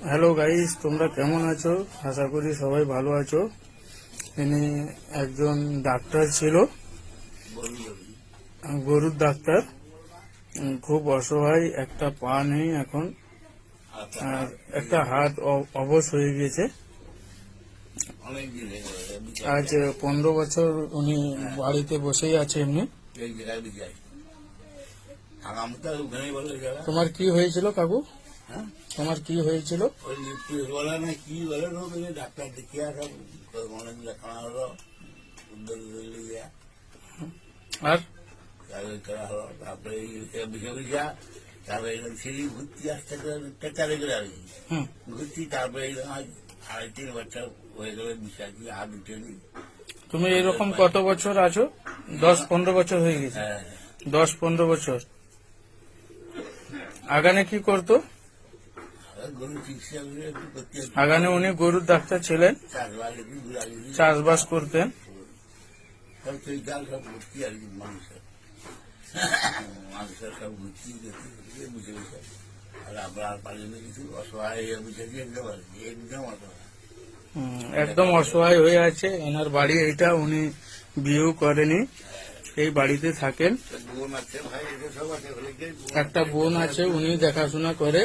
Hello guys, তোমরা কেমন আছো? আশা করি সবাই ভালো আছো। ইনি একজন ডাক্তার ছিল, গরুর ডাক্তার। খুব অসহায়, একটা পা নেই এখন, আর একটা হাত অবশ হয়ে গেছে। আজ 15 বছর উনি বাড়িতে বসেই আছে এমনি। তোমার কি হয়েছিল কাকু? তোমার কি হয়েছিল? ডাক্তার দেখিয়ে অনেক লেখানো হলো, আর করা হলো। তারপরে তারপরে সিঁড়ি ঘুরতি আসতে চালে গেলে আর কি ঘুরতি। তারপরে 2.5-3 বছর হয়ে গেলে বিষয় কি আর উঠেনি। তুমি এরকম কত বছর আছো? 10-15 বছর হয়ে গেছে। 10-15 বছর। আগানে কি করতো? গরু চিকিৎসা করতে, আগানে উনি গরুর ডাক্তার ছিলেন, চাষবাস করতেন। সব শরীর সব ভর্তি আর কি, মানুষের সব ভর্তি বুঝে বুঝে। আর আমরা আর পারি না কিছু, অসহায় বুঝেছি একদম আর কি, একদম অসহায়। একদম অসহায় হয়ে আছে। এনার বাড়ি এইটা, উনি বিয়েও করেনি, এই বাড়িতে থাকেন। বোন আছে, ভাই সব আছে, একটা বোন আছে, উনি দেখাশোনা করে।